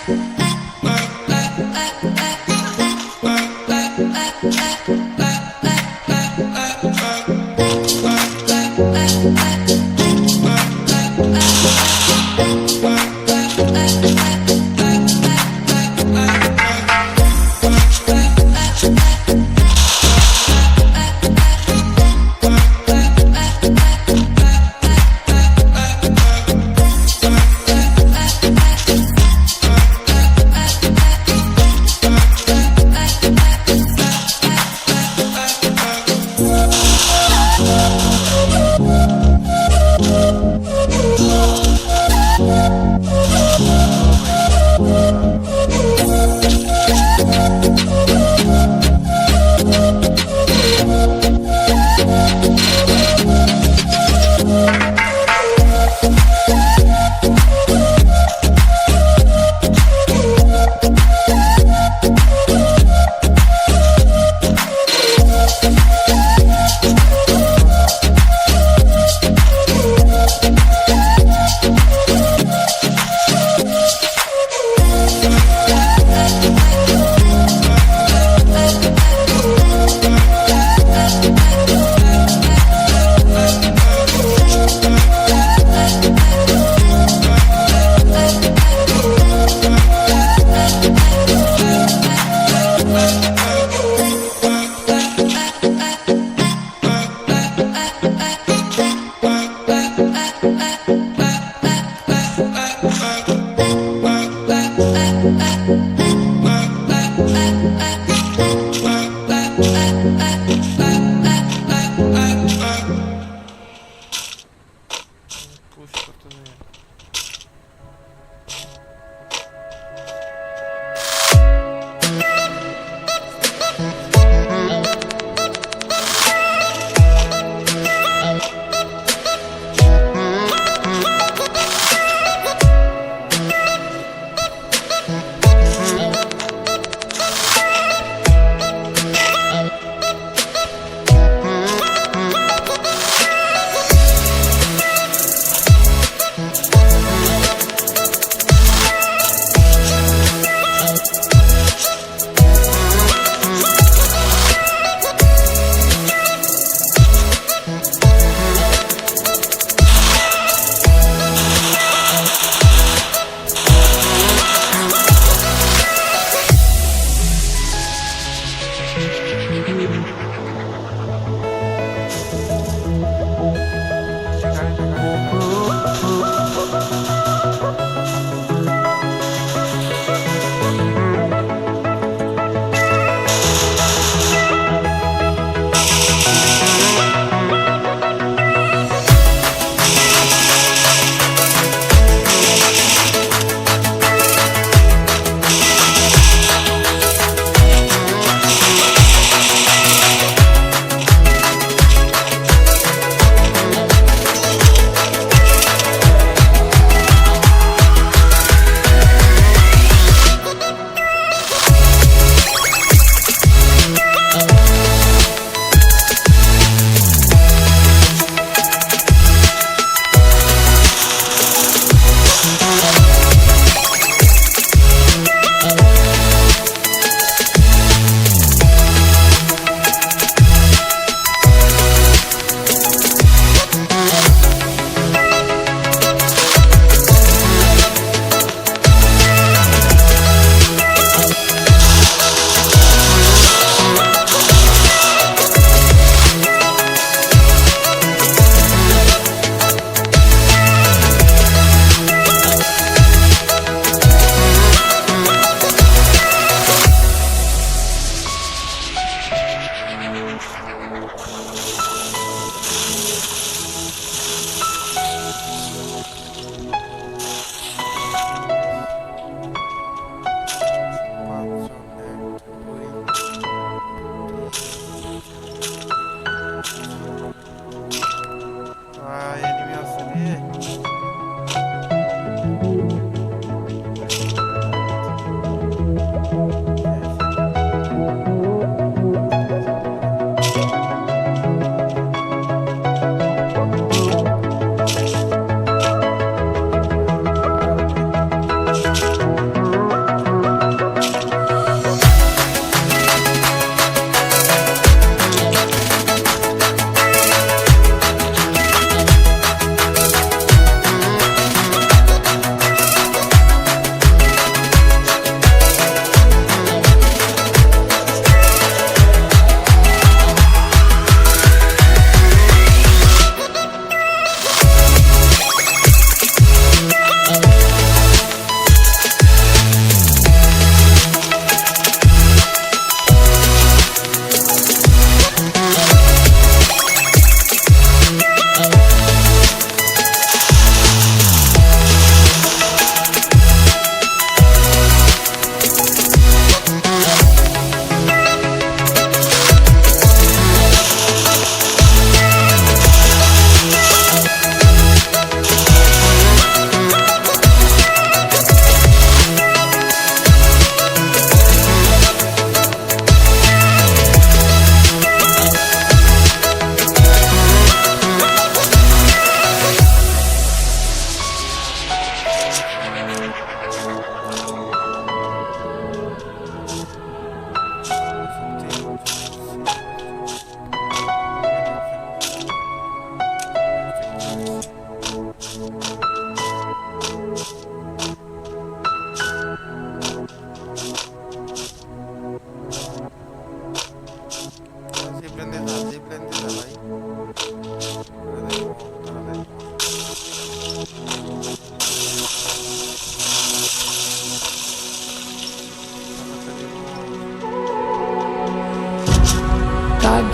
Bye.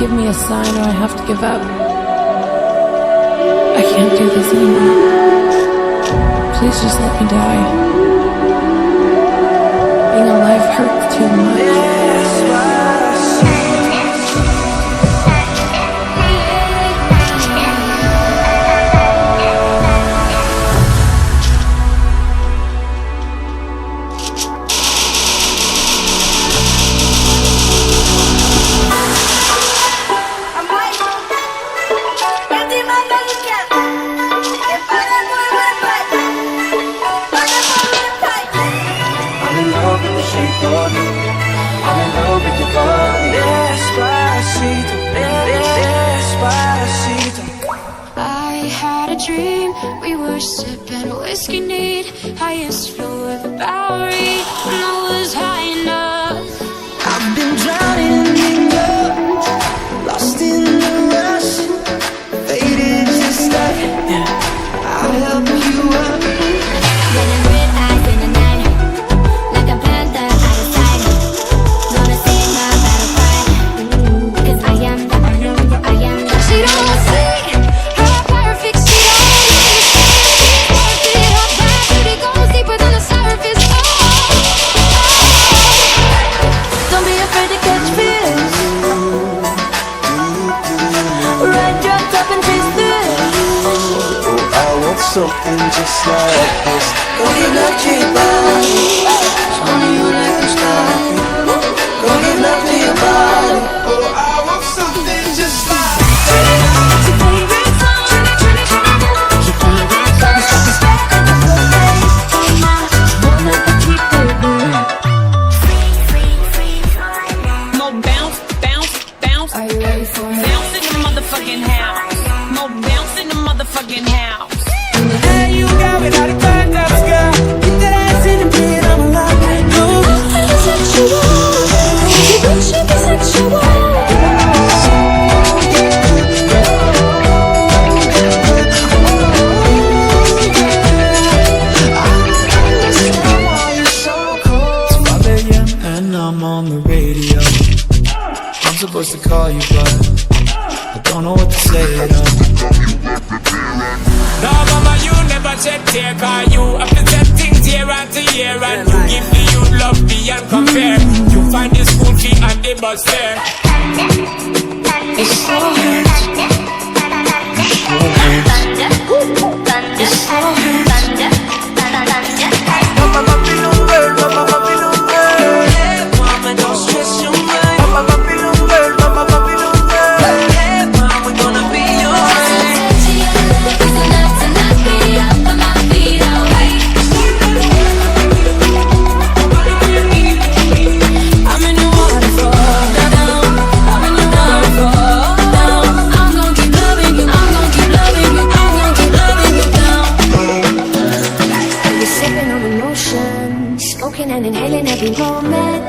give me a sign or I have to give up. I can't do this anymore. Please just let me die. Being alive hurts too much. I had a dream, we were sipping whiskey neat, highest floor of the Bowery, and I was high enough. I've been drowning in love, lost in the rush, faded just like I'll help you up. Running red eyes in the night, like a panther out of sight. Gonna sing my battle cry, 'cause I am the, I am the. She don't see her perfect, she don't understand. Worth it, her gravity goes deeper than the surface. Don't be afraid to catch fish, ride your top and chase this. Oh, I want something just like this. Go get love to your body, only you like to stop. Go get love to your body. Oh, I want something just like More bounce, bounce, bounce. Are you ready for it? Bounce in the motherfucking house. More bounce in the motherfucking house. hey, you got me out of time, girl. Get that ass in the bed, I'm alive. And I'm on the radio. I'm supposed to call you, but I don't know what to say at all. No, mama, you never check here, cause you have to set things year after year, and you give the youth love beyond compare. You find the school fee and the bus fare. It so hurts. It so hurts. Mama, Babylon girl, Mama, Babylon girl. Mama, don't stress your mind. Mama, Babylon girl, Mama, Babylon girl. Mama, we gonna be alright. I'm in the waterfall, down. I'm in the waterfall, down. I'm gonna keep loving you. I'm gonna keep loving you. I'm gonna keep loving you down. You're sipping on emotion, smoking and inhaling every moment.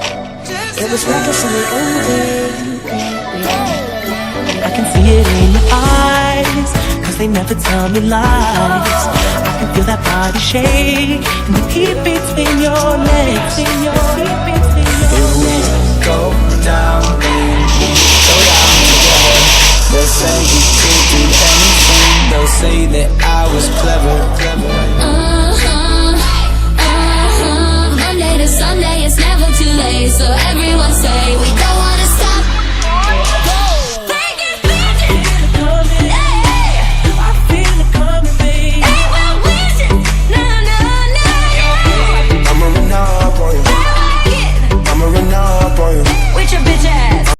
It was reckless and we owned it. I can see it in your eyes, 'cause they never tell me lies. I can feel that body shake and the heat between your legs. It will go down, baby. Go down together. They'll say you could do anything. They'll say that I was clever. Monday to Sunday, it's never too late. So everyone say